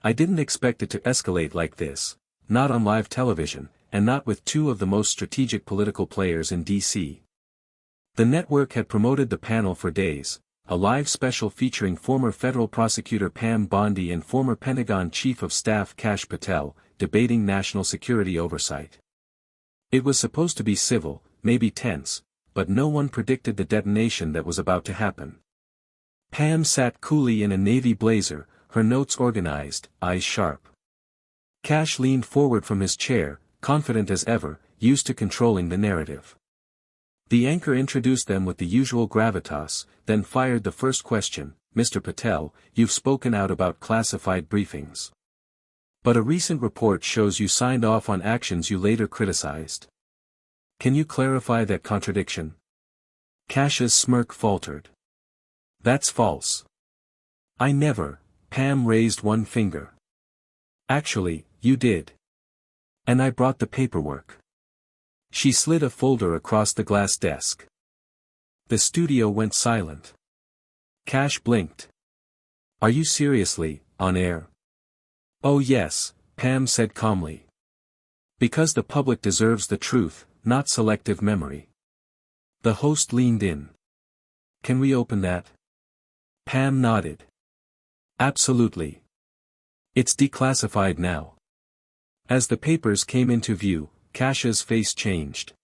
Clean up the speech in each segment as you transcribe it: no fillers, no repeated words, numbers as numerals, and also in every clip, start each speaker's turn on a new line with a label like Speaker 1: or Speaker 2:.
Speaker 1: I didn't expect it to escalate like this, not on live television, and not with two of the most strategic political players in D.C. The network had promoted the panel for days, a live special featuring former federal prosecutor Pam Bondi and former Pentagon Chief of Staff Kash Patel, debating national security oversight. It was supposed to be civil, maybe tense, but no one predicted the detonation that was about to happen. Pam sat coolly in a navy blazer, her notes organized, eyes sharp. Kash leaned forward from his chair, confident as ever, used to controlling the narrative. The anchor introduced them with the usual gravitas, then fired the first question, "Mr. Patel, you've spoken out about classified briefings. But a recent report shows you signed off on actions you later criticized. Can you clarify that contradiction?" Kash's smirk faltered. "That's false. I never." Pam raised one finger. "Actually, you did. And I brought the paperwork." She slid a folder across the glass desk. The studio went silent. Kash blinked. "Are you seriously, on air?" "Oh yes," Pam said calmly. "Because the public deserves the truth, not selective memory." The host leaned in. "Can we open that?" Pam nodded. "Absolutely. It's declassified now." As the papers came into view, Kash's face changed.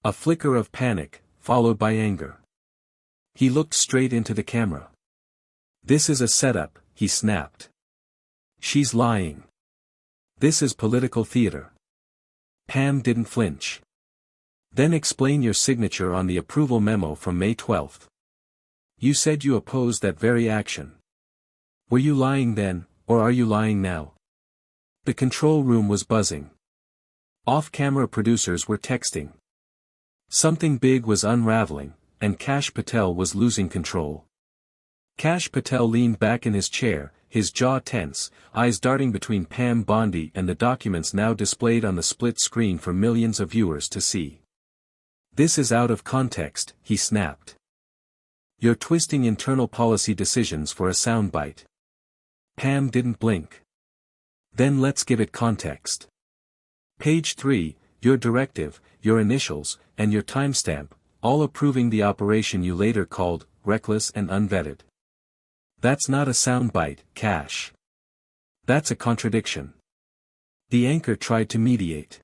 Speaker 1: A flicker of panic, followed by anger. He looked straight into the camera. "This is a setup," he snapped. "She's lying. This is political theater." Pam didn't flinch. "Then explain your signature on the approval memo from May 12. You said you opposed that very action. Were you lying then, or are you lying now?" The control room was buzzing. Off-camera producers were texting. Something big was unraveling, and Kash Patel was losing control. Kash Patel leaned back in his chair, his jaw tense, eyes darting between Pam Bondi and the documents now displayed on the split screen for millions of viewers to see. "This is out of context," he snapped. "You're twisting internal policy decisions for a soundbite." Pam didn't blink. "Then let's give it context. Page 3, your directive, your initials, and your timestamp, all approving the operation you later called reckless and unvetted. That's not a soundbite, Kash. That's a contradiction." The anchor tried to mediate.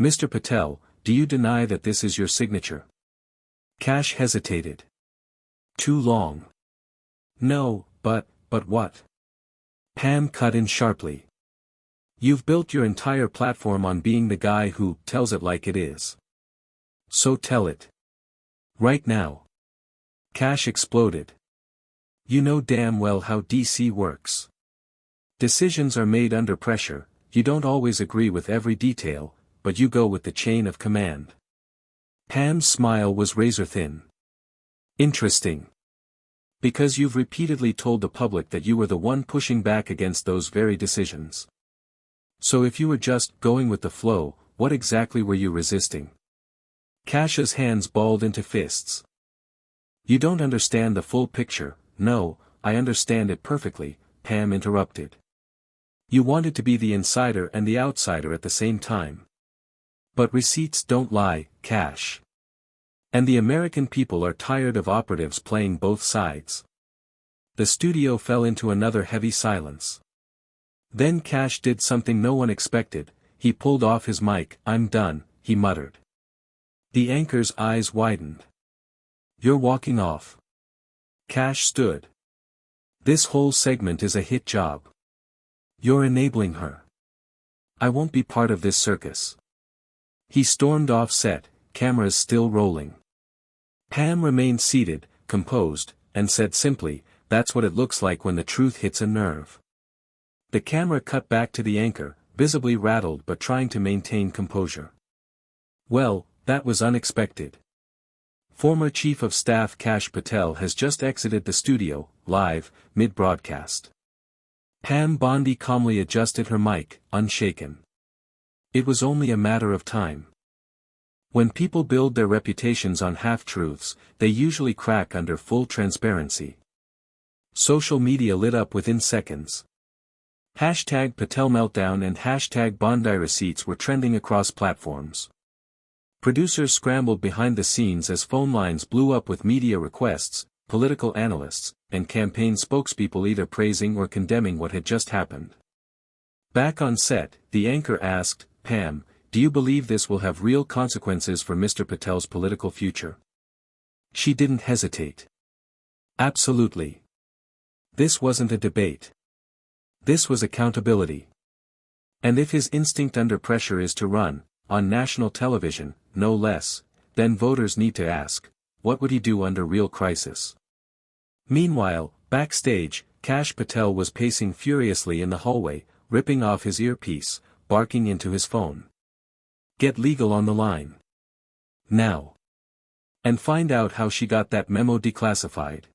Speaker 1: "Mr. Patel, do you deny that this is your signature?" Kash hesitated. "Too long." "No, but what?" Pam cut in sharply. "You've built your entire platform on being the guy who tells it like it is. So tell it. Right now." Kash exploded. "You know damn well how DC works. Decisions are made under pressure, you don't always agree with every detail, but you go with the chain of command." Pam's smile was razor-thin. "Interesting. Because you've repeatedly told the public that you were the one pushing back against those very decisions. So if you were just going with the flow, what exactly were you resisting?" Kash's hands balled into fists. "You don't understand the full picture." "No, I understand it perfectly," Pam interrupted. "You wanted to be the insider and the outsider at the same time. But receipts don't lie, Kash. And the American people are tired of operatives playing both sides." The studio fell into another heavy silence. Then Kash did something no one expected, he pulled off his mic. "I'm done," he muttered. The anchor's eyes widened. "You're walking off." Kash stood. "This whole segment is a hit job. You're enabling her. I won't be part of this circus." He stormed off set, cameras still rolling. Pam remained seated, composed, and said simply, "That's what it looks like when the truth hits a nerve." The camera cut back to the anchor, visibly rattled but trying to maintain composure. "Well, that was unexpected. Former Chief of Staff Kash Patel has just exited the studio, live, mid-broadcast." Pam Bondi calmly adjusted her mic, unshaken. It was only a matter of time. When people build their reputations on half-truths, they usually crack under full transparency. Social media lit up within seconds. Hashtag Patel meltdown and hashtag Bondi receipts were trending across platforms. Producers scrambled behind the scenes as phone lines blew up with media requests, political analysts, and campaign spokespeople either praising or condemning what had just happened. Back on set, the anchor asked, "Pam, do you believe this will have real consequences for Mr. Patel's political future?" She didn't hesitate. Absolutely. This wasn't a debate. This was accountability. And if his instinct under pressure is to run, on national television, no less, then voters need to ask, what would he do under real crisis? Meanwhile, backstage, Kash Patel was pacing furiously in the hallway, ripping off his earpiece, barking into his phone. Get legal on the line. Now. And find out how she got that memo declassified.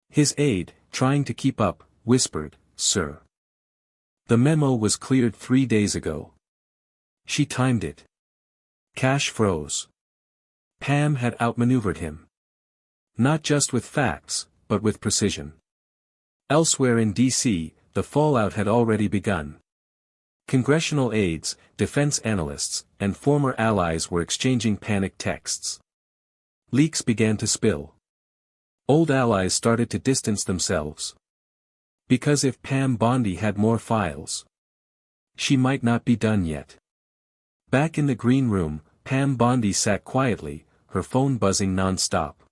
Speaker 1: His aide, trying to keep up, whispered, "Sir. The memo was cleared 3 days ago." She timed it. Kash froze. Pam had outmaneuvered him. Not just with facts, but with precision. Elsewhere in D.C., the fallout had already begun. Congressional aides, defense analysts, and former allies were exchanging panic texts. Leaks began to spill. Old allies started to distance themselves. Because if Pam Bondi had more files, she might not be done yet. Back in the green room, Pam Bondi sat quietly, her phone buzzing non-stop.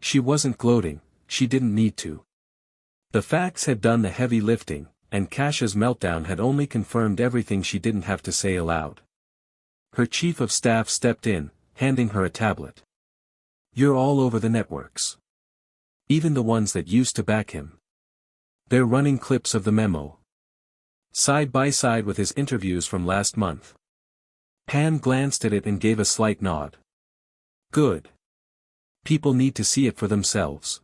Speaker 1: She wasn't gloating, she didn't need to. The facts had done the heavy lifting, and Kash's meltdown had only confirmed everything she didn't have to say aloud. Her chief of staff stepped in, handing her a tablet. "You're all over the networks. Even the ones that used to back him. They're running clips of the memo. Side by side with his interviews from last month." Pam glanced at it and gave a slight nod. "Good. People need to see it for themselves."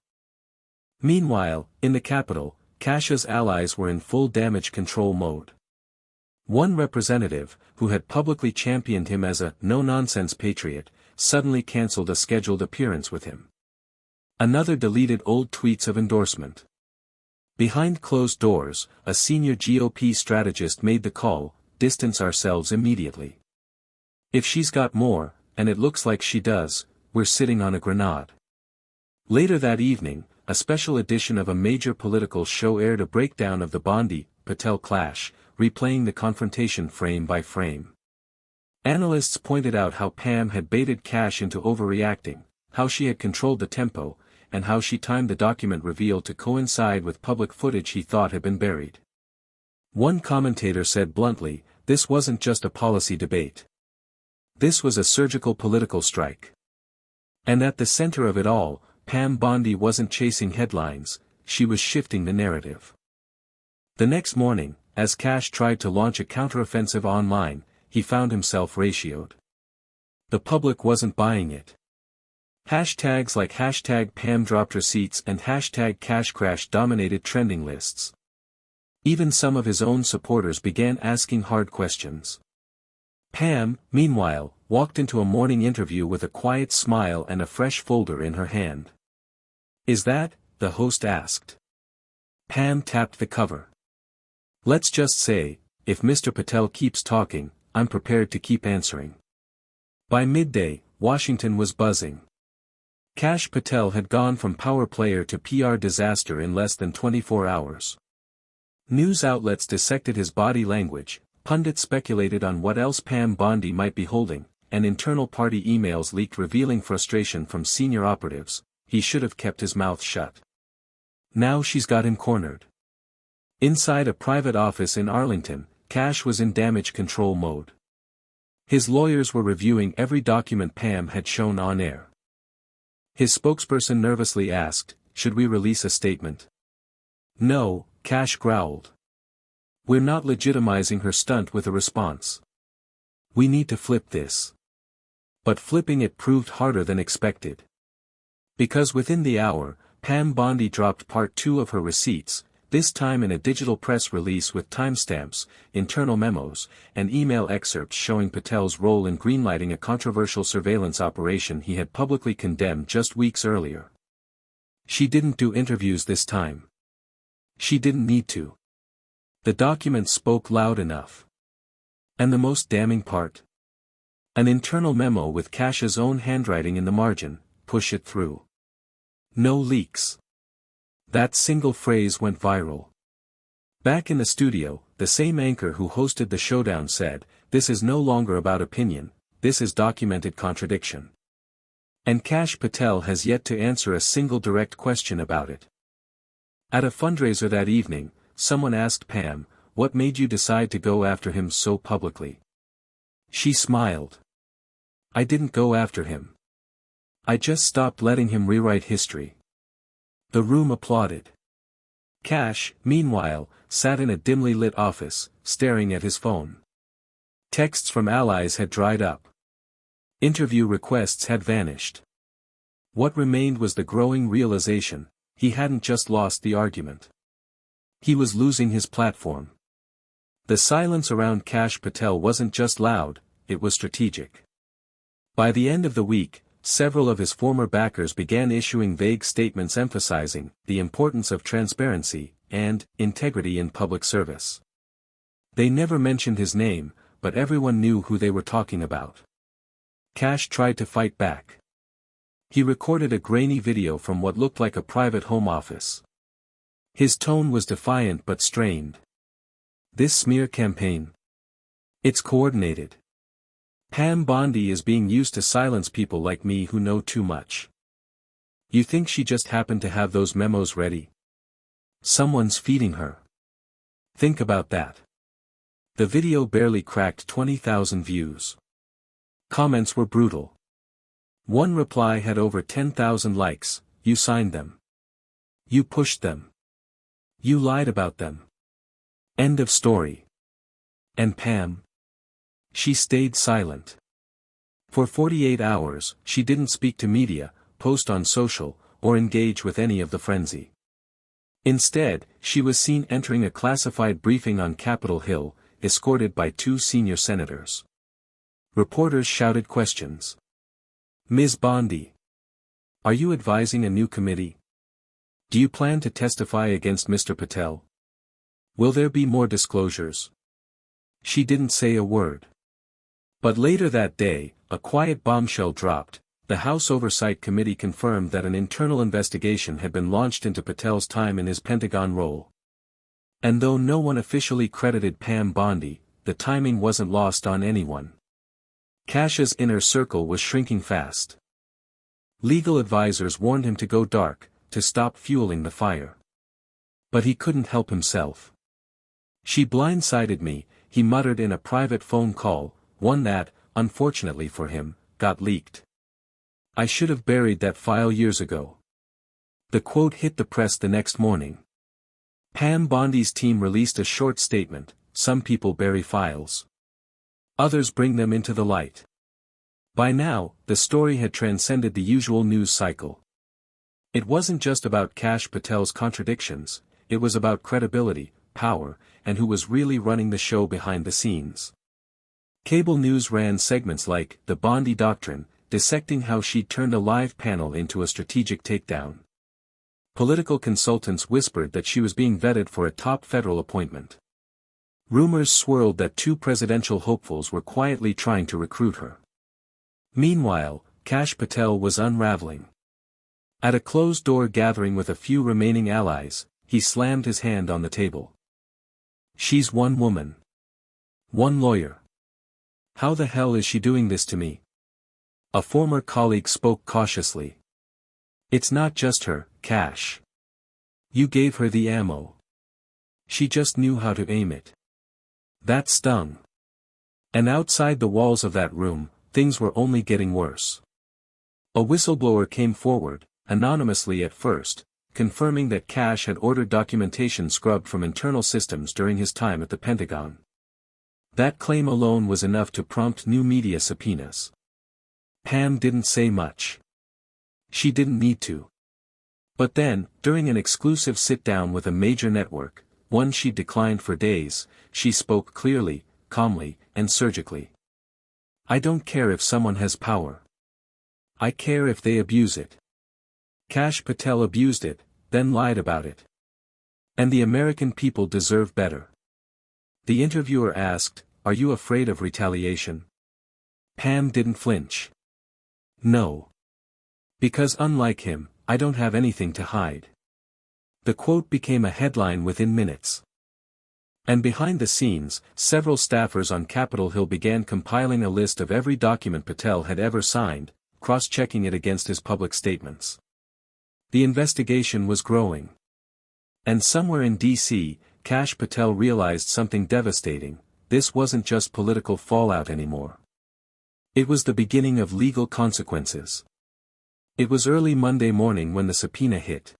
Speaker 1: Meanwhile, in the Capitol, Kash's allies were in full damage control mode. One representative, who had publicly championed him as a no-nonsense patriot, suddenly cancelled a scheduled appearance with him. Another deleted old tweets of endorsement. Behind closed doors, a senior GOP strategist made the call, "Distance ourselves immediately. If she's got more, and it looks like she does, we're sitting on a grenade." Later that evening, a special edition of a major political show aired a breakdown of the Bondi-Patel clash, replaying the confrontation frame by frame. Analysts pointed out how Pam had baited Kash into overreacting, how she had controlled the tempo, and how she timed the document reveal to coincide with public footage he thought had been buried. One commentator said bluntly, "This wasn't just a policy debate. This was a surgical political strike." And at the center of it all, Pam Bondi wasn't chasing headlines, she was shifting the narrative. The next morning, as Kash tried to launch a counteroffensive online, he found himself ratioed. The public wasn't buying it. Hashtags like hashtag Pam dropped receipts and hashtag Kash crash dominated trending lists. Even some of his own supporters began asking hard questions. Pam, meanwhile, walked into a morning interview with a quiet smile and a fresh folder in her hand. "Is that?" the host asked. Pam tapped the cover. "Let's just say, if Mr. Patel keeps talking, I'm prepared to keep answering." By midday, Washington was buzzing. Kash Patel had gone from power player to PR disaster in less than 24 hours. News outlets dissected his body language, pundits speculated on what else Pam Bondi might be holding, and internal party emails leaked revealing frustration from senior operatives. He should have kept his mouth shut. Now she's got him cornered. Inside a private office in Arlington, Kash was in damage control mode. His lawyers were reviewing every document Pam had shown on air. His spokesperson nervously asked, "Should we release a statement?" "No," Kash growled. "We're not legitimizing her stunt with a response. We need to flip this." But flipping it proved harder than expected. Because within the hour, Pam Bondi dropped part 2 of her receipts, this time in a digital press release with timestamps, internal memos, and email excerpts showing Patel's role in greenlighting a controversial surveillance operation he had publicly condemned just weeks earlier. She didn't do interviews this time. She didn't need to. The document spoke loud enough. And the most damning part? An internal memo with Kash's own handwriting in the margin, push it through. No leaks. That single phrase went viral. Back in the studio, the same anchor who hosted the showdown said, "This is no longer about opinion, this is documented contradiction." And Kash Patel has yet to answer a single direct question about it. At a fundraiser that evening, someone asked Pam, "What made you decide to go after him so publicly?" She smiled. "I didn't go after him. I just stopped letting him rewrite history." The room applauded. Kash, meanwhile, sat in a dimly lit office, staring at his phone. Texts from allies had dried up. Interview requests had vanished. What remained was the growing realization, he hadn't just lost the argument. He was losing his platform. The silence around Kash Patel wasn't just loud, it was strategic. By the end of the week, several of his former backers began issuing vague statements emphasizing the importance of transparency and integrity in public service. They never mentioned his name, but everyone knew who they were talking about. Kash tried to fight back. He recorded a grainy video from what looked like a private home office. His tone was defiant but strained. "This smear campaign? It's coordinated. Pam Bondi is being used to silence people like me who know too much. You think she just happened to have those memos ready? Someone's feeding her. Think about that." The video barely cracked 20,000 views. Comments were brutal. One reply had over 10,000 likes, "You signed them. You pushed them. You lied about them. End of story." And Pam? She stayed silent. For 48 hours, she didn't speak to media, post on social, or engage with any of the frenzy. Instead, she was seen entering a classified briefing on Capitol Hill, escorted by 2 senior senators. Reporters shouted questions. "Ms. Bondi, are you advising a new committee? Do you plan to testify against Mr. Patel? Will there be more disclosures?" She didn't say a word. But later that day, a quiet bombshell dropped. The House Oversight Committee confirmed that an internal investigation had been launched into Patel's time in his Pentagon role. And though no one officially credited Pam Bondi, the timing wasn't lost on anyone. Kash's inner circle was shrinking fast. Legal advisors warned him to go dark, to stop fueling the fire. But he couldn't help himself. "She blindsided me," he muttered in a private phone call, one that, unfortunately for him, got leaked. "I should have buried that file years ago." The quote hit the press the next morning. Pam Bondi's team released a short statement: "Some people bury files. Others bring them into the light." By now, the story had transcended the usual news cycle. It wasn't just about Kash Patel's contradictions, it was about credibility, power, and who was really running the show behind the scenes. Cable news ran segments like "The Bondi Doctrine," dissecting how she'd turned a live panel into a strategic takedown. Political consultants whispered that she was being vetted for a top federal appointment. Rumors swirled that 2 presidential hopefuls were quietly trying to recruit her. Meanwhile, Kash Patel was unraveling. At a closed-door gathering with a few remaining allies, he slammed his hand on the table. "She's one woman. One lawyer. How the hell is she doing this to me?" A former colleague spoke cautiously. "It's not just her, Kash. You gave her the ammo. She just knew how to aim it." That stung. And outside the walls of that room, things were only getting worse. A whistleblower came forward, anonymously at first, confirming that Kash had ordered documentation scrubbed from internal systems during his time at the Pentagon. That claim alone was enough to prompt new media subpoenas. Pam didn't say much. She didn't need to. But then, during an exclusive sit-down with a major network, one she'd declined for days, she spoke clearly, calmly, and surgically. "I don't care if someone has power. I care if they abuse it. Kash Patel abused it, then lied about it. And the American people deserve better." The interviewer asked, "Are you afraid of retaliation?" Pam didn't flinch. "No. Because unlike him, I don't have anything to hide." The quote became a headline within minutes. And behind the scenes, several staffers on Capitol Hill began compiling a list of every document Patel had ever signed, cross-checking it against his public statements. The investigation was growing. And somewhere in D.C., Kash Patel realized something devastating: this wasn't just political fallout anymore. It was the beginning of legal consequences. It was early Monday morning when the subpoena hit.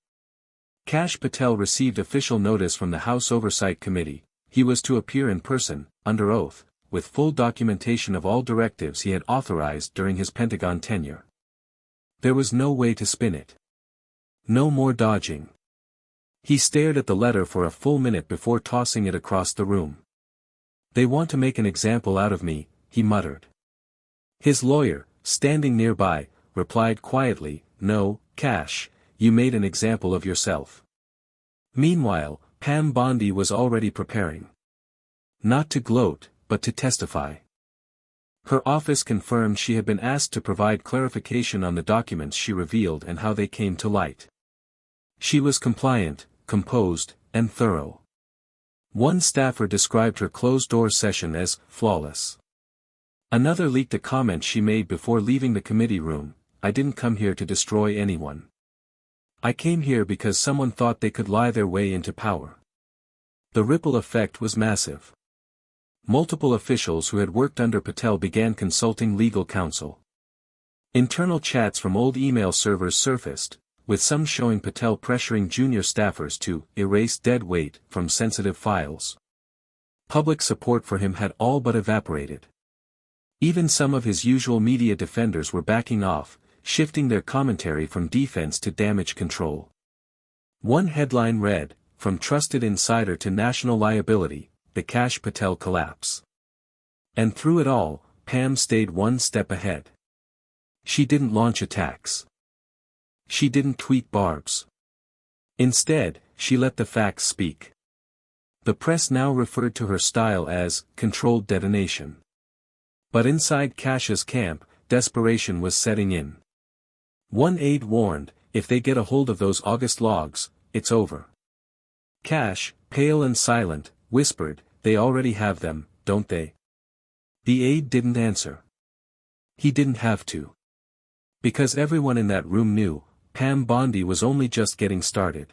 Speaker 1: Kash Patel received official notice from the House Oversight Committee. He was to appear in person, under oath, with full documentation of all directives he had authorized during his Pentagon tenure. There was no way to spin it. No more dodging. He stared at the letter for a full minute before tossing it across the room. "They want to make an example out of me," he muttered. His lawyer, standing nearby, replied quietly, "No, Kash, you made an example of yourself." Meanwhile, Pam Bondi was already preparing. Not to gloat, but to testify. Her office confirmed she had been asked to provide clarification on the documents she revealed and how they came to light. She was compliant, composed, and thorough. One staffer described her closed-door session as flawless. Another leaked a comment she made before leaving the committee room: "I didn't come here to destroy anyone. I came here because someone thought they could lie their way into power." The ripple effect was massive. Multiple officials who had worked under Patel began consulting legal counsel. Internal chats from old email servers surfaced, with some showing Patel pressuring junior staffers to erase dead weight from sensitive files. Public support for him had all but evaporated. Even some of his usual media defenders were backing off, shifting their commentary from defense to damage control. One headline read, "From trusted insider to national liability, the Kash Patel collapse." And through it all, Pam stayed one step ahead. She didn't launch attacks. She didn't tweet barbs. Instead, she let the facts speak. The press now referred to her style as controlled detonation. But inside Kash's camp, desperation was setting in. One aide warned, "If they get a hold of those August logs, it's over." Kash, pale and silent, whispered, "They already have them, don't they?" The aide didn't answer. He didn't have to. Because everyone in that room knew, Pam Bondi was only just getting started.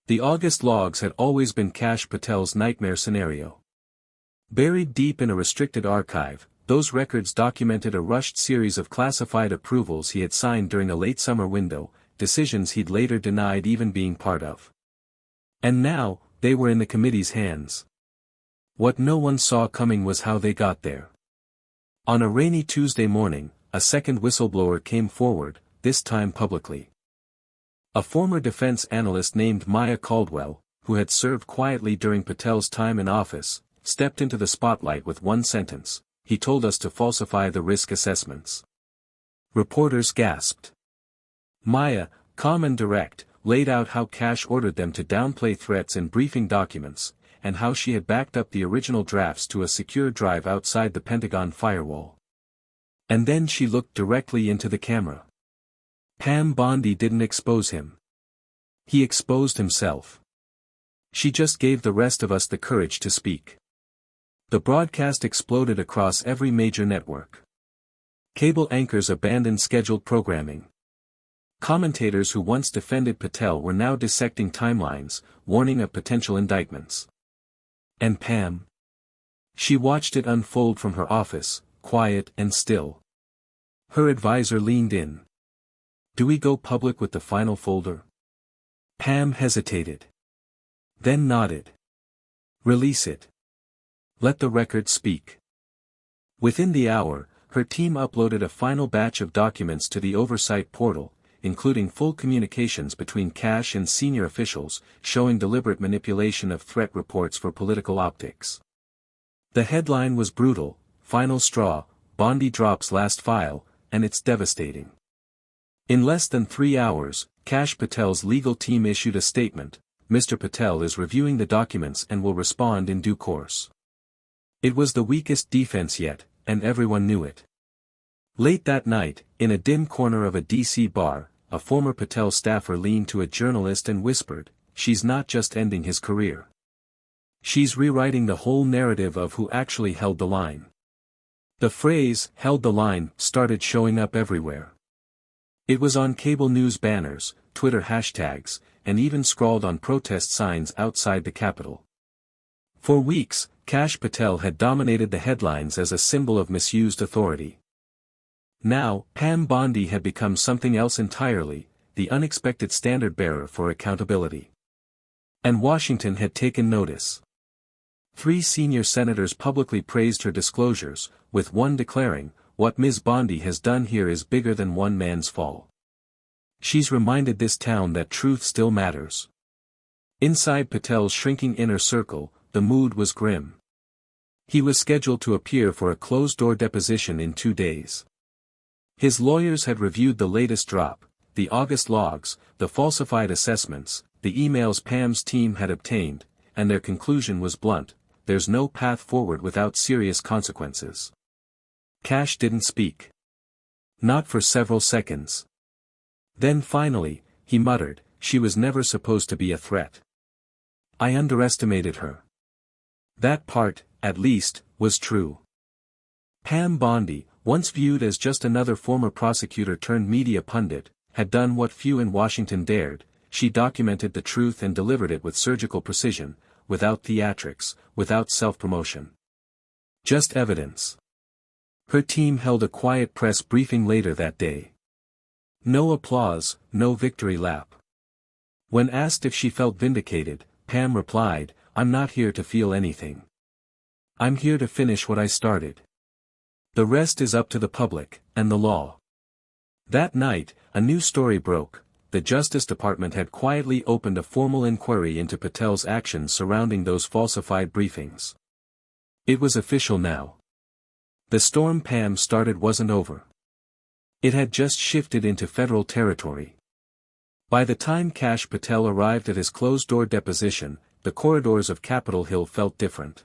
Speaker 1: The August logs had always been Kash Patel's nightmare scenario. Buried deep in a restricted archive, those records documented a rushed series of classified approvals he had signed during a late summer window, decisions he'd later denied even being part of. And now, they were in the committee's hands. What no one saw coming was how they got there. On a rainy Tuesday morning, a second whistleblower came forward, this time publicly. A former defense analyst named Maya Caldwell, who had served quietly during Patel's time in office, stepped into the spotlight with one sentence: "He told us to falsify the risk assessments." Reporters gasped. Maya, calm and direct, laid out how Kash ordered them to downplay threats in briefing documents, and how she had backed up the original drafts to a secure drive outside the Pentagon firewall. And then she looked directly into the camera. Pam Bondi didn't expose him. He exposed himself. She just gave the rest of us the courage to speak. The broadcast exploded across every major network. Cable anchors abandoned scheduled programming. Commentators who once defended Patel were now dissecting timelines, warning of potential indictments. And Pam? She watched it unfold from her office, quiet and still. Her advisor leaned in. "Do we go public with the final folder?" Pam hesitated. Then nodded. "Release it. Let the record speak." Within the hour, her team uploaded a final batch of documents to the oversight portal, including full communications between Kash and senior officials, showing deliberate manipulation of threat reports for political optics. The headline was brutal: "Final straw, Bondi drops last file," and it's devastating. In less than 3 hours, Kash Patel's legal team issued a statement: "Mr. Patel is reviewing the documents and will respond in due course." It was the weakest defense yet, and everyone knew it. Late that night, in a dim corner of a DC bar, a former Patel staffer leaned to a journalist and whispered, "She's not just ending his career. She's rewriting the whole narrative of who actually held the line." The phrase, "held the line," started showing up everywhere. It was on cable news banners, Twitter hashtags, and even scrawled on protest signs outside the Capitol. For weeks, Kash Patel had dominated the headlines as a symbol of misused authority. Now, Pam Bondi had become something else entirely, the unexpected standard-bearer for accountability. And Washington had taken notice. 3 senior senators publicly praised her disclosures, with one declaring, "What Ms. Bondi has done here is bigger than one man's fall. She's reminded this town that truth still matters." Inside Patel's shrinking inner circle, the mood was grim. He was scheduled to appear for a closed-door deposition in 2 days. His lawyers had reviewed the latest drop, the August logs, the falsified assessments, the emails Pam's team had obtained, and their conclusion was blunt: there's no path forward without serious consequences. Kash didn't speak. Not for several seconds. Then finally, he muttered, "She was never supposed to be a threat. I underestimated her." That part, at least, was true. Pam Bondi, once viewed as just another former prosecutor turned media pundit, had done what few in Washington dared. She documented the truth and delivered it with surgical precision, without theatrics, without self-promotion. Just evidence. Her team held a quiet press briefing later that day. No applause, no victory lap. When asked if she felt vindicated, Pam replied, "I'm not here to feel anything. I'm here to finish what I started. The rest is up to the public, and the law." That night, a new story broke. The Justice Department had quietly opened a formal inquiry into Patel's actions surrounding those falsified briefings. It was official now. The storm Pam started wasn't over. It had just shifted into federal territory. By the time Kash Patel arrived at his closed-door deposition, the corridors of Capitol Hill felt different.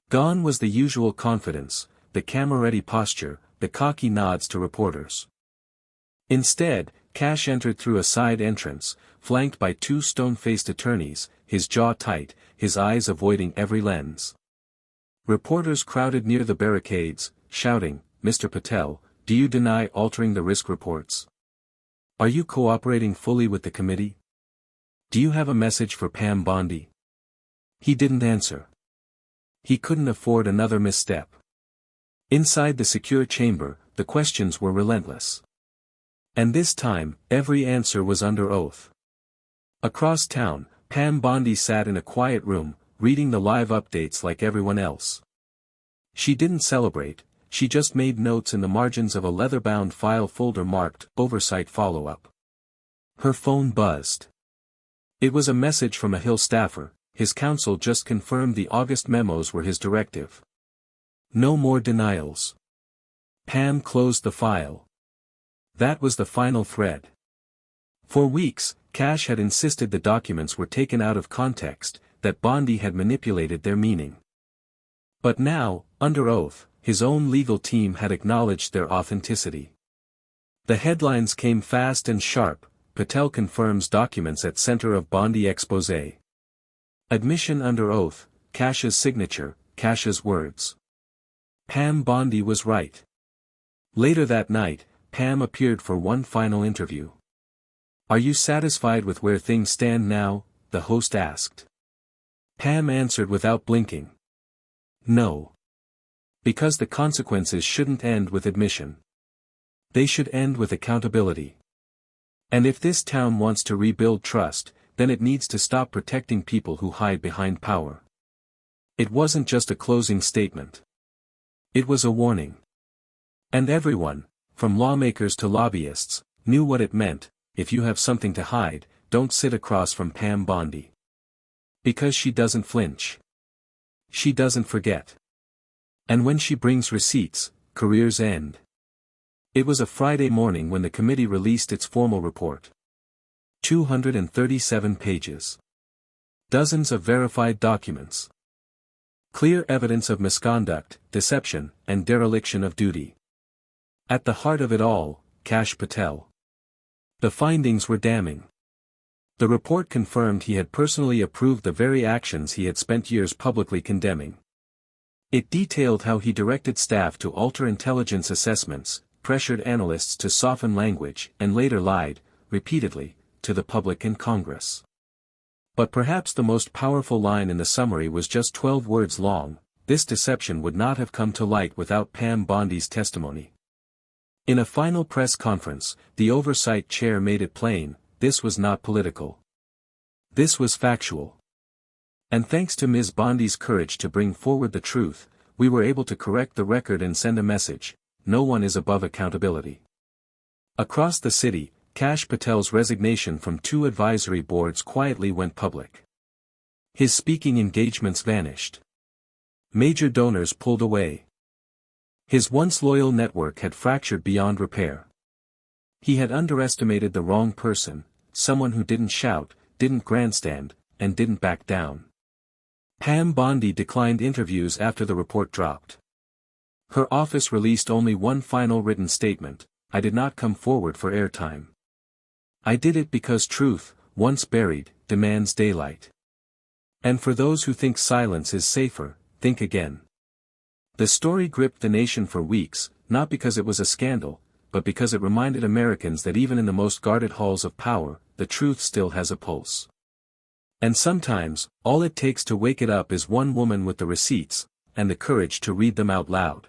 Speaker 1: Gone was the usual confidence, the camera-ready posture, the cocky nods to reporters. Instead, Kash entered through a side entrance, flanked by 2 stone-faced attorneys, his jaw tight, his eyes avoiding every lens. Reporters crowded near the barricades, shouting, "Mr. Patel, do you deny altering the risk reports? Are you cooperating fully with the committee? Do you have a message for Pam Bondi?" He didn't answer. He couldn't afford another misstep. Inside the secure chamber, the questions were relentless. And this time, every answer was under oath. Across town, Pam Bondi sat in a quiet room, reading the live updates like everyone else. She didn't celebrate, she just made notes in the margins of a leather-bound file folder marked "Oversight Follow-up." Her phone buzzed. It was a message from a Hill staffer. His counsel just confirmed the August memos were his directive. No more denials. Pam closed the file. That was the final thread. For weeks, Kash had insisted the documents were taken out of context, that Bondi had manipulated their meaning. But now, under oath, his own legal team had acknowledged their authenticity. The headlines came fast and sharp: Patel confirms documents at center of Bondi expose. Admission under oath, Kash's signature, Kash's words. Pam Bondi was right. Later that night, Pam appeared for one final interview. "Are you satisfied with where things stand now?" the host asked. Pam answered without blinking. "No. Because the consequences shouldn't end with admission. They should end with accountability. And if this town wants to rebuild trust, then it needs to stop protecting people who hide behind power." It wasn't just a closing statement. It was a warning. And everyone, from lawmakers to lobbyists, knew what it meant: if you have something to hide, don't sit across from Pam Bondi. Because she doesn't flinch. She doesn't forget. And when she brings receipts, careers end. It was a Friday morning when the committee released its formal report. 237 pages. Dozens of verified documents. Clear evidence of misconduct, deception, and dereliction of duty. At the heart of it all, Kash Patel. The findings were damning. The report confirmed he had personally approved the very actions he had spent years publicly condemning. It detailed how he directed staff to alter intelligence assessments, pressured analysts to soften language, and later lied, repeatedly, to the public and Congress. But perhaps the most powerful line in the summary was just 12 words long: this deception would not have come to light without Pam Bondi's testimony. In a final press conference, the oversight chair made it plain, this was not political. This was factual. And thanks to Ms. Bondi's courage to bring forward the truth, we were able to correct the record and send a message: no one is above accountability. Across the city, Kash Patel's resignation from 2 advisory boards quietly went public. His speaking engagements vanished. Major donors pulled away. His once loyal network had fractured beyond repair. He had underestimated the wrong person, someone who didn't shout, didn't grandstand, and didn't back down. Pam Bondi declined interviews after the report dropped. Her office released only one final written statement: I did not come forward for airtime. I did it because truth, once buried, demands daylight. And for those who think silence is safer, think again. The story gripped the nation for weeks, not because it was a scandal, but because it reminded Americans that even in the most guarded halls of power, the truth still has a pulse. And sometimes, all it takes to wake it up is one woman with the receipts, and the courage to read them out loud.